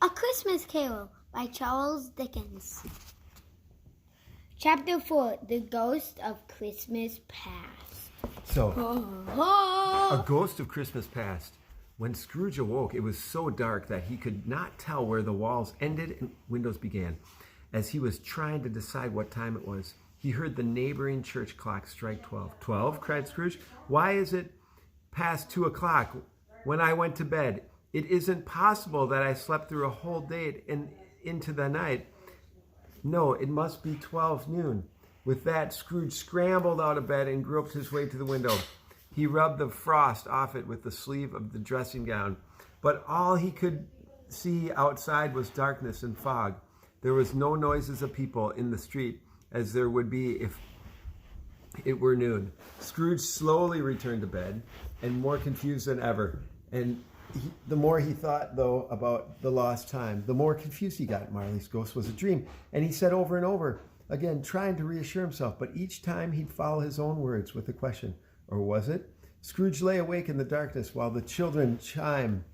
A Christmas Carol by Charles Dickens. Chapter 4, The Ghost of Christmas Past. So, a ghost of Christmas past. When Scrooge awoke, it was so dark that he could not tell where the walls ended and windows began. As he was trying to decide what time it was, he heard the neighboring church clock strike 12. 12? Cried Scrooge. Why is it past 2 o'clock when I went to bed? It isn't possible that I slept through a whole day and into the night. No, it must be 12 noon. With that, Scrooge scrambled out of bed and groped his way to the window. He rubbed the frost off it with the sleeve of the dressing gown, but all he could see outside was darkness and fog. There was no noises of people in the street, as there would be if it were noon. Scrooge slowly returned to bed, and more confused than ever. And the more he thought, though, about the lost time, the more confused he got. Marley's ghost was a dream, and he said over and over again, trying to reassure himself, but each time he'd follow his own words with the question, or was it? Scrooge lay awake in the darkness while the children's chime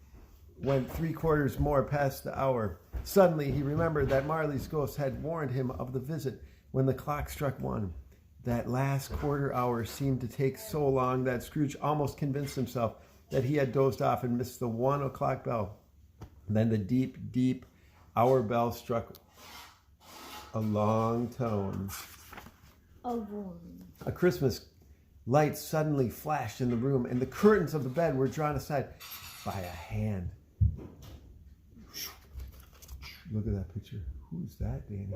went 3/4 more past the hour. Suddenly he remembered that Marley's ghost had warned him of the visit when the clock struck 1. That last quarter hour seemed to take so long that Scrooge almost convinced himself that he had dozed off and missed the 1 o'clock bell. Then the deep, deep hour bell struck a long tone. A Christmas light suddenly flashed in the room, and the curtains of the bed were drawn aside by a hand. Look at that picture. Who's that, Danny?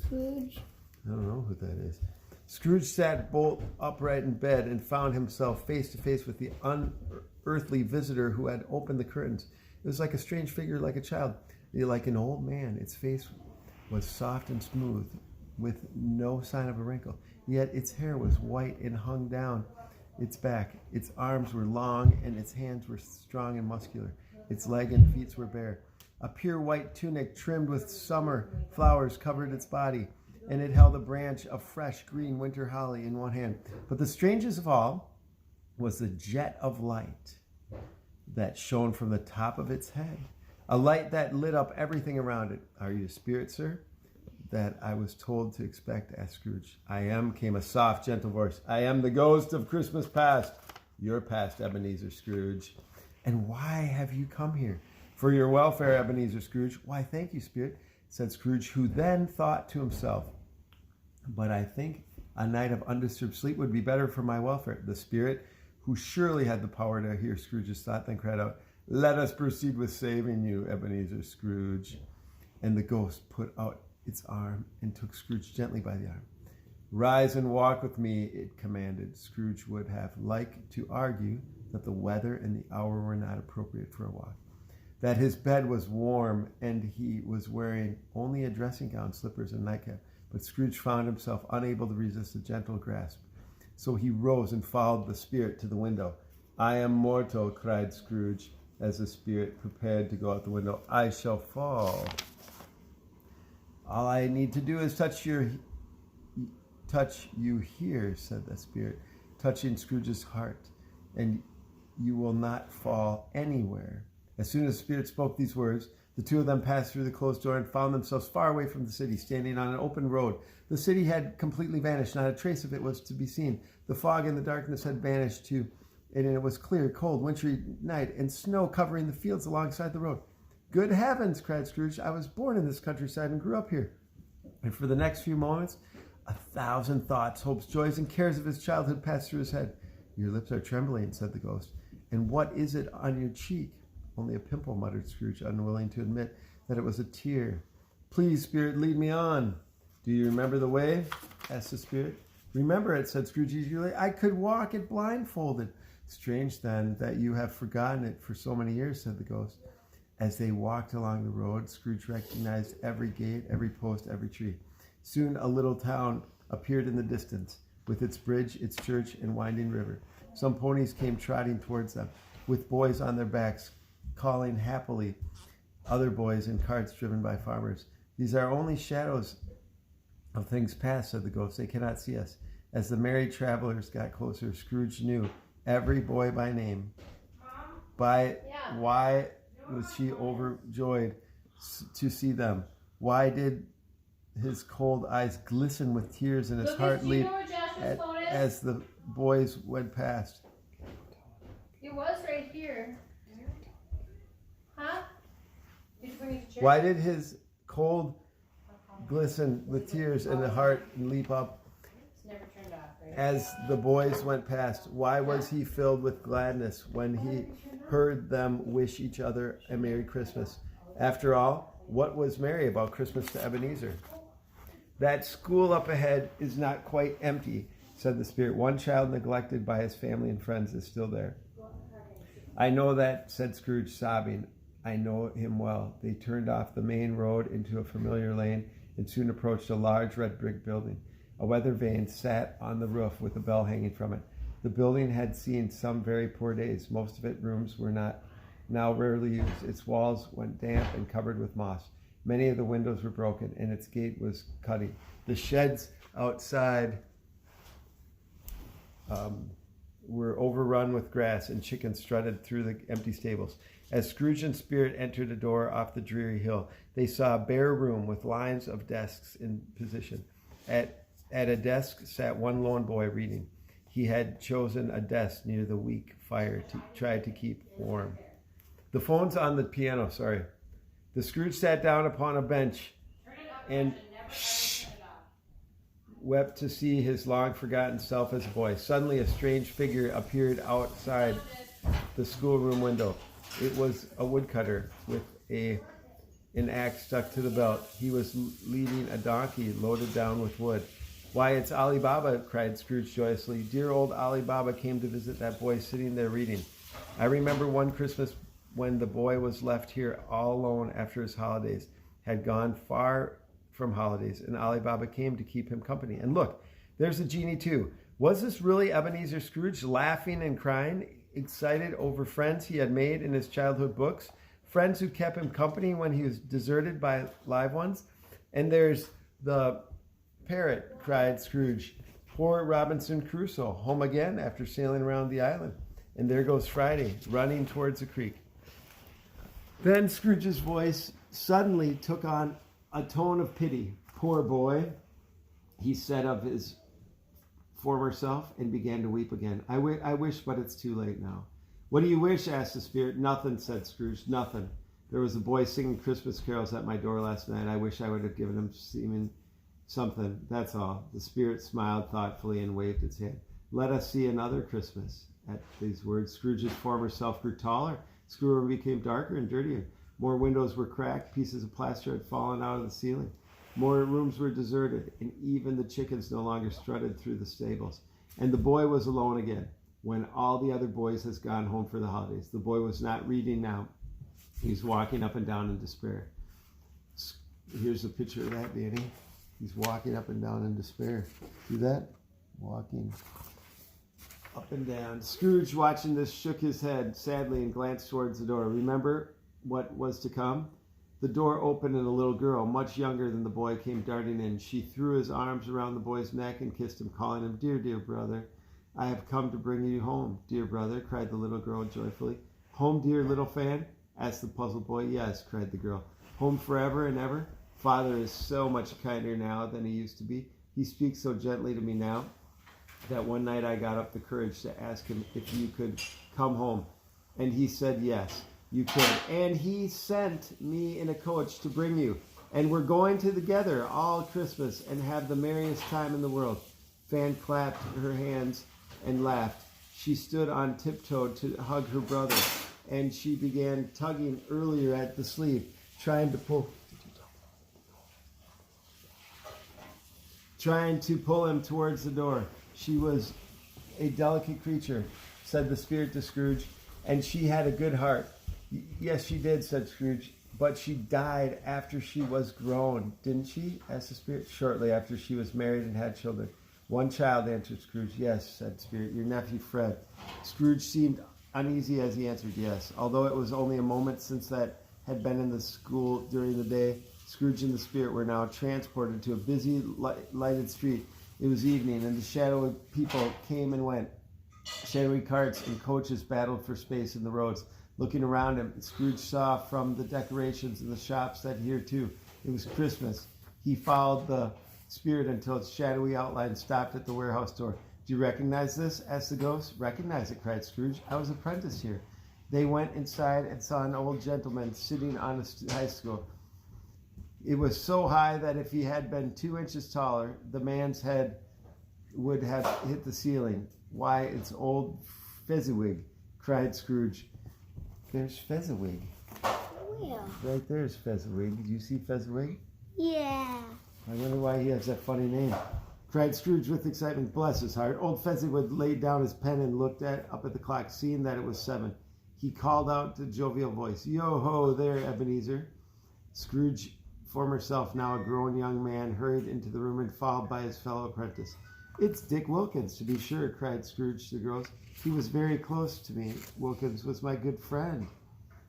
Scrooge. I don't know who that is. Scrooge sat bolt upright in bed and found himself face to face with the unearthly visitor who had opened the curtains. It was like a strange figure, like a child, like an old man. Its face was soft and smooth, with no sign of a wrinkle. Yet its hair was white and hung down its back. Its arms were long, and its hands were strong and muscular. Its legs and feet were bare. A pure white tunic trimmed with summer flowers covered its body, and it held a branch of fresh green winter holly in one hand. But the strangest of all was the jet of light that shone from the top of its head, a light that lit up everything around it. "Are you a spirit, sir, that I was told to expect?" asked Scrooge. "I am," came a soft, gentle voice. "I am the ghost of Christmas past." "Your past, Ebenezer Scrooge." "And why have you come here?" "For your welfare, Ebenezer Scrooge." "Why, thank you, spirit," said Scrooge, who then thought to himself, "But I think a night of undisturbed sleep would be better for my welfare." The spirit, who surely had the power to hear Scrooge's thought, then cried out, "Let us proceed with saving you, Ebenezer Scrooge." And the ghost put out its arm and took Scrooge gently by the arm. "Rise and walk with me," it commanded. Scrooge would have liked to argue that the weather and the hour were not appropriate for a walk, that his bed was warm and he was wearing only a dressing gown, slippers, and nightcap. But Scrooge found himself unable to resist a gentle grasp. So he rose and followed the spirit to the window. "I am mortal," cried Scrooge, as the spirit prepared to go out the window. "I shall fall. All I need to do is touch you here," said the spirit, touching Scrooge's heart, "and you will not fall anywhere." As soon as the spirit spoke these words, the two of them passed through the closed door and found themselves far away from the city, standing on an open road. The city had completely vanished. Not a trace of it was to be seen. The fog and the darkness had vanished too, and it was clear, cold, wintry night, and snow covering the fields alongside the road. "Good heavens," cried Scrooge, "I was born in this countryside and grew up here." And for the next few moments, 1,000 thoughts, hopes, joys, and cares of his childhood passed through his head. "Your lips are trembling," said the ghost. "And what is it on your cheek?" "Only a pimple," muttered Scrooge, unwilling to admit that it was a tear. "Please, spirit, lead me on." "Do you remember the way?" asked the spirit. "Remember it," said Scrooge eagerly. "I could walk it blindfolded." "Strange, then, that you have forgotten it for so many years," said the ghost. As they walked along the road, Scrooge recognized every gate, every post, every tree. Soon a little town appeared in the distance, with its bridge, its church, and winding river. Some ponies came trotting towards them, with boys on their backs, calling happily. Other boys in carts driven by farmers. "These are only shadows of things past," said the ghost. "They cannot see us." As the merry travelers got closer, Scrooge knew every boy by name. Why was she overjoyed to see them? Why did his cold eyes glisten with tears and his heart leap as the boys went past? It was right here. Huh? Did you bring it to church? Why did his cold glisten with tears and the heart leap up It's never turned off, right? as the boys went past? Why was he filled with gladness when he heard them wish each other a Merry Christmas? After all, what was merry about Christmas to Ebenezer? That school up ahead is not quite empty, said the Spirit. One child neglected by his family and friends is still there. I know that, said Scrooge, sobbing. I know him well. They turned off the main road into a familiar lane and soon approached a large red brick building. A weather vane sat on the roof with a bell hanging from it. The building had seen some very poor days. Most of its rooms were now rarely used. Its walls went damp and covered with moss. Many of the windows were broken, and its gate was cutting. The sheds outside were overrun with grass, and chickens strutted through the empty stables. As Scrooge and Spirit entered a door off the dreary hill, they saw a bare room with lines of desks in position. At a desk sat one lone boy reading. He had chosen a desk near the weak fire to try to keep warm. The phone's on the piano, sorry. The Scrooge sat down upon a bench and wept to see his long-forgotten self as a boy. Suddenly, a strange figure appeared outside the schoolroom window. It was a woodcutter with an axe stuck to the belt. He was leading a donkey loaded down with wood. Why, it's Ali Baba, cried Scrooge joyously. Dear old Ali Baba came to visit that boy sitting there reading. I remember one Christmas when the boy was left here all alone after his holidays, had gone far from holidays, and Ali Baba came to keep him company. And look, there's the genie too. Was this really Ebenezer Scrooge, laughing and crying, excited over friends he had made in his childhood books, friends who kept him company when he was deserted by live ones? And there's the parrot, cried Scrooge. Poor Robinson Crusoe, home again after sailing around the island. And there goes Friday, running towards the creek. Then Scrooge's voice suddenly took on a tone of pity. Poor boy, he said of his former self, and began to weep again. I wish, but it's too late now. What do you wish? Asked the Spirit. Nothing, said Scrooge, nothing. There was a boy singing Christmas carols at my door last night. I wish I would have given him something, that's all. The Spirit smiled thoughtfully and waved its hand. Let us see another Christmas. At these words, Scrooge's former self grew taller. Scrooge became darker and dirtier. More windows were cracked. Pieces of plaster had fallen out of the ceiling. More rooms were deserted, and even the chickens no longer strutted through the stables. And the boy was alone again, when all the other boys had gone home for the holidays. The boy was not reading now. He was walking up and down in despair. Here's a picture of that, Danny. He's walking up and down in despair. See that? Walking up and down. Scrooge, watching this, shook his head sadly and glanced towards the door. Remember what was to come? The door opened and a little girl, much younger than the boy, came darting in. She threw his arms around the boy's neck and kissed him, calling him, Dear, dear brother, I have come to bring you home. Dear brother, cried the little girl joyfully. Home, dear little fan? Asked the puzzled boy. Yes, cried the girl. Home forever and ever? Father is so much kinder now than he used to be. He speaks so gently to me now that one night I got up the courage to ask him if you could come home. And he said, yes, you could. And he sent me in a coach to bring you. And we're going together all Christmas and have the merriest time in the world. Fan clapped her hands and laughed. She stood on tiptoe to hug her brother. And she began tugging earlier at the sleeve, trying to pull him towards the door. She was a delicate creature, said the Spirit to Scrooge, and she had a good heart. Yes, she did, said Scrooge, but she died after she was grown, didn't she? Asked the Spirit. Shortly after she was married and had children. One child, answered Scrooge. Yes, said Spirit, your nephew Fred. Scrooge seemed uneasy as he answered yes. Although it was only a moment since that had been in the school during the day, Scrooge and the Spirit were now transported to a busy, lighted street. It was evening, and the shadowy people came and went. Shadowy carts and coaches battled for space in the roads. Looking around him, Scrooge saw from the decorations in the shops that here too it was Christmas. He followed the spirit until its shadowy outline stopped at the warehouse door. Do you recognize this? Asked the ghost. Recognize it, cried Scrooge. I was apprenticed here. They went inside and saw an old gentleman sitting on a high stool. It was so high that if he had been 2 inches taller, the man's head would have hit the ceiling. Why, it's old Fezziwig, cried Scrooge. There's Fezziwig. Where? Right there's Fezziwig. Did you see Fezziwig? Yeah. I wonder why he has that funny name. Cried Scrooge with excitement. Bless his heart. Old Fezziwig laid down his pen and looked up at the clock, seeing that it was 7. He called out to jovial voice, "Yo-ho there, Ebenezer." Scrooge, former self, now a grown young man, hurried into the room and followed by his fellow apprentice. "It's Dick Wilkins, to be sure," cried Scrooge to the girls. "He was very close to me. Wilkins was my good friend."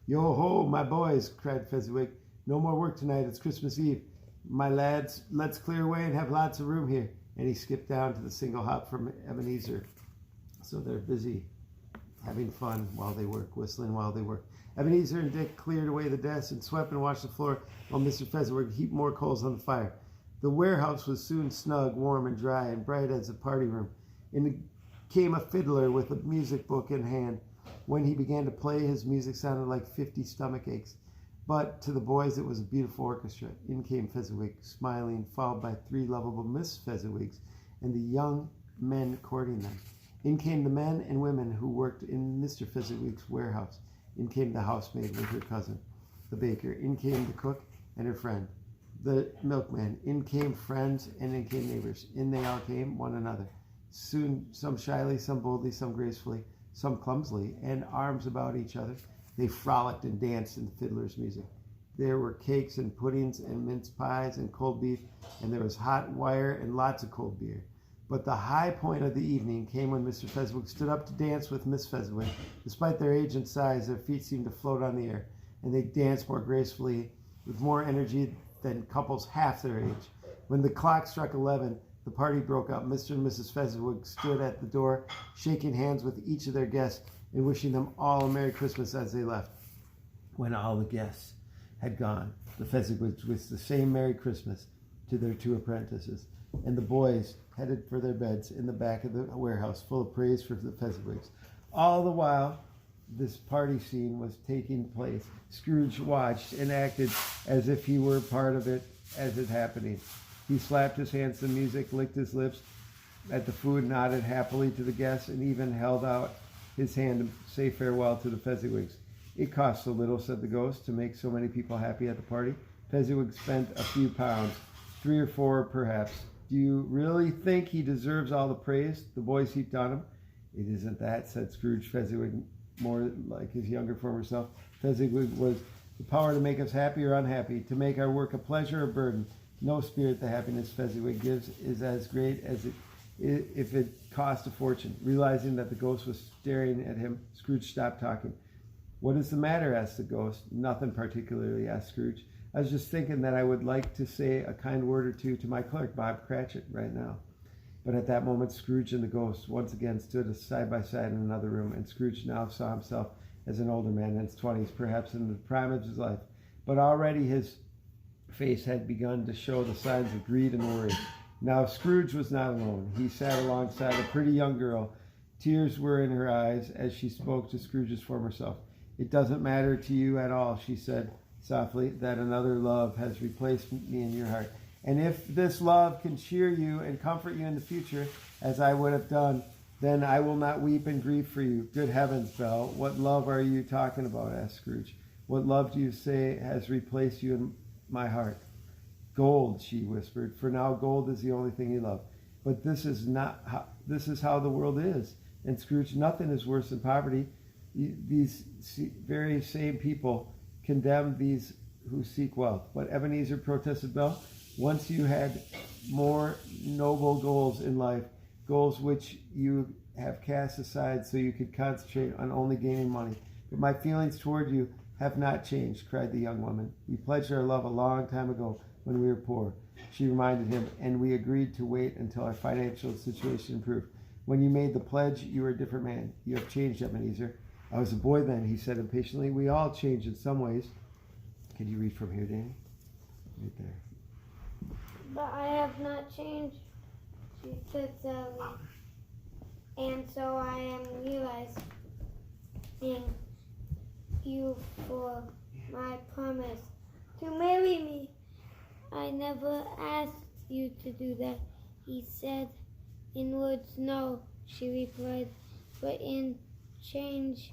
"Yo-ho, my boys," cried Fezziwig. "No more work tonight. It's Christmas Eve. My lads, let's clear away and have lots of room here." And he skipped down to the single hop from Ebenezer. So they're busy having fun while they work, whistling while they work. Ebenezer and Dick cleared away the desks and swept and washed the floor while Mr. Fezziwig heaped more coals on the fire. The warehouse was soon snug, warm, and dry, and bright as a party room. In came a fiddler with a music book in hand. When he began to play, his music sounded like 50 stomach aches. But to the boys, it was a beautiful orchestra. In came Fezziwig, smiling, followed by 3 lovable Miss Fezziwigs and the young men courting them. In came the men and women who worked in Mr. Fezziwig's warehouse. In came the housemaid with her cousin, the baker. In came the cook and her friend, the milkman. In came friends and in came neighbors. In they all came, one another. Soon, some shyly, some boldly, some gracefully, some clumsily, and arms about each other, they frolicked and danced in the fiddler's music. There were cakes and puddings and mince pies and cold beef, and there was hot wire and lots of cold beer. But the high point of the evening came when Mr. Fezziwig stood up to dance with Miss Fezziwig. Despite their age and size, their feet seemed to float on the air, and they danced more gracefully, with more energy than couples half their age. When the clock struck 11, the party broke up. Mr. and Mrs. Fezziwig stood at the door, shaking hands with each of their guests and wishing them all a Merry Christmas as they left. When all the guests had gone, the Fezziwigs wished the same Merry Christmas to their 2 apprentices, and the boys headed for their beds in the back of the warehouse, full of praise for the Fezziwigs. All the while this party scene was taking place, Scrooge watched and acted as if he were part of it as it happening. He slapped his hands to the music, licked his lips at the food, nodded happily to the guests, and even held out his hand to say farewell to the Fezziwigs. "It costs so little," said the ghost, "to make so many people happy at the party." Fezziwig spent a few pounds, 3 or 4 perhaps. "Do you really think he deserves all the praise?" the boys heaped on him. "It isn't that," said Scrooge, Fezziwig more like his younger former self. "Fezziwig was the power to make us happy or unhappy, to make our work a pleasure or burden. No spirit the happiness Fezziwig gives is as great as if it cost a fortune." Realizing that the ghost was staring at him, Scrooge stopped talking. "What is the matter?" asked the ghost. "Nothing particularly," asked Scrooge. "I was just thinking that I would like to say a kind word or two to my clerk, Bob Cratchit, right now." But at that moment, Scrooge and the ghost once again stood side by side in another room, and Scrooge now saw himself as an older man in his 20s, perhaps in the prime of his life. But already his face had begun to show the signs of greed and worry. Now Scrooge was not alone. He sat alongside a pretty young girl. Tears were in her eyes as she spoke to Scrooge's former self. "It doesn't matter to you at all," she said softly, "that another love has replaced me in your heart. And if this love can cheer you and comfort you in the future, as I would have done, then I will not weep and grieve for you." "Good heavens, Belle, what love are you talking about?" asked Scrooge. "What love do you say has replaced you in my heart?" "Gold," she whispered, "for now gold is the only thing you love. But this is how the world is." And Scrooge, "Nothing is worse than poverty. These very same people condemn these who seek wealth." "But Ebenezer," protested Belle, "once you had more noble goals in life, goals which you have cast aside so you could concentrate on only gaining money." "But my feelings toward you have not changed," cried the young woman. "We pledged our love a long time ago when we were poor," she reminded him, "and we agreed to wait until our financial situation improved. When you made the pledge, you were a different man. You have changed, Ebenezer." I was a boy then, he said impatiently. We all change in some ways. Can you read from here, Danny? Right there. But I have not changed, she said sadly. And so I am realizing you for my promise to marry me. I never asked you to do that, he said. In words, no, she replied, but in change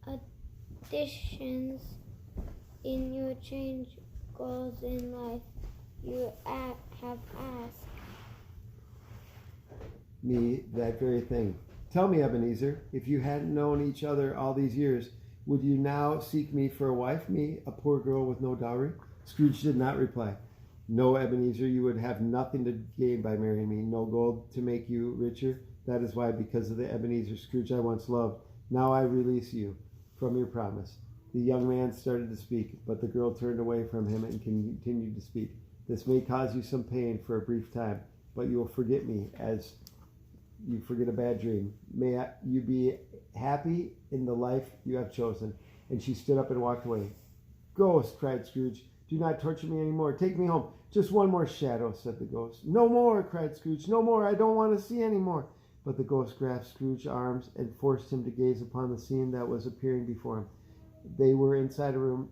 additions, in your change goals in life, you have asked me that very thing. Tell me, Ebenezer, if you hadn't known each other all these years, would you now seek me for a wife, me, a poor girl with no dowry? Scrooge did not reply. No, Ebenezer, you would have nothing to gain by marrying me, no gold to make you richer. That is why, because of the Ebenezer Scrooge I once loved, now I release you from your promise. The young man started to speak, but the girl turned away from him and continued to speak. This may cause you some pain for a brief time, but you will forget me as you forget a bad dream. May you be happy in the life you have chosen. And she stood up and walked away. Ghost, cried Scrooge, do not torture me anymore. Take me home. Just one more shadow, said the ghost. No more, cried Scrooge. No more. I don't want to see any more. But the ghost grasped Scrooge's arms and forced him to gaze upon the scene that was appearing before him. They were inside a room,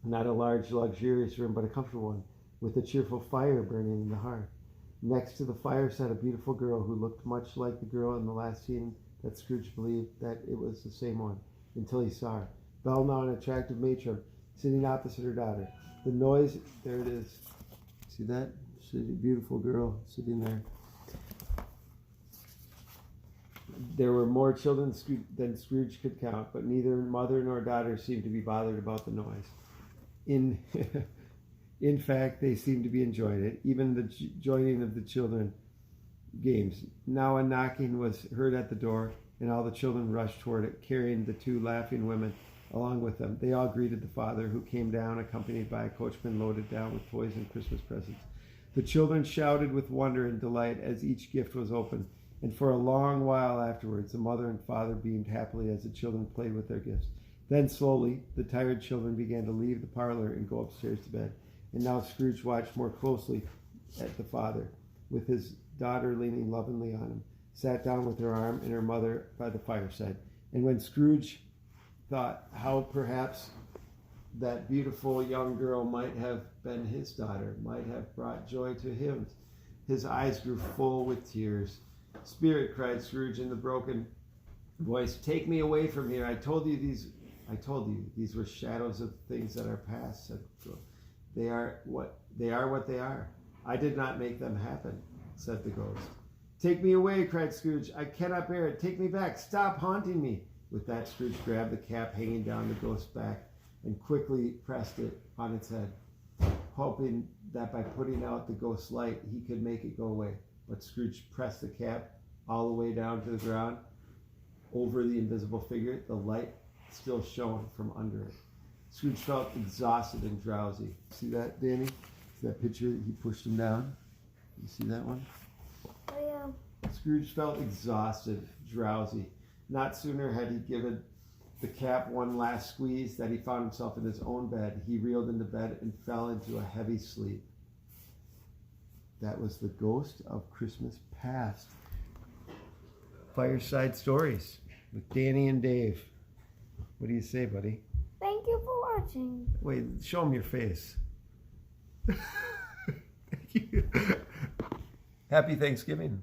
not a large, luxurious room, but a comfortable one, with a cheerful fire burning in the hearth. Next to the fire sat a beautiful girl who looked much like the girl in the last scene that Scrooge believed that it was the same one, until he saw her. Belle, now an attractive matron, sitting opposite her daughter. The noise, there it is. See that? Beautiful girl sitting there. There were more children than Scrooge could count, but neither mother nor daughter seemed to be bothered about the noise. In fact, they seemed to be enjoying it, even the joining of the children games. Now a knocking was heard at the door, and all the children rushed toward it, carrying the two laughing women along with them. They all greeted the father, who came down, accompanied by a coachman loaded down with toys and Christmas presents. The children shouted with wonder and delight as each gift was opened, and for a long while afterwards, the mother and father beamed happily as the children played with their gifts. Then slowly, the tired children began to leave the parlor and go upstairs to bed. And now Scrooge watched more closely at the father, with his daughter leaning lovingly on him, sat down with her arm and her mother by the fireside. And when Scrooge thought how perhaps that beautiful young girl might have been his daughter, might have brought joy to him, his eyes grew full with tears. Spirit, cried Scrooge in the broken voice, take me away from here. I told you these were shadows of things that are past, said the girl. They are what they are. I did not make them happen, said the ghost. Take me away, cried Scrooge. I cannot bear it. Take me back. Stop haunting me. With that, Scrooge grabbed the cap hanging down the ghost's back and quickly pressed it on its head, hoping that by putting out the ghost's light, he could make it go away. But Scrooge pressed the cap all the way down to the ground over the invisible figure. The light still shone from under it. Scrooge felt exhausted and drowsy. See that, Danny? See that picture? He pushed him down. You see that one? Oh, yeah. Scrooge felt exhausted, drowsy. Not sooner had he given the cap one last squeeze that he found himself in his own bed. He reeled into bed and fell into a heavy sleep. That was the ghost of Christmas past. Fireside Stories with Danny and Dave. What do you say, buddy? Thank you for watching. Wait, show them your face. Thank you. Happy Thanksgiving.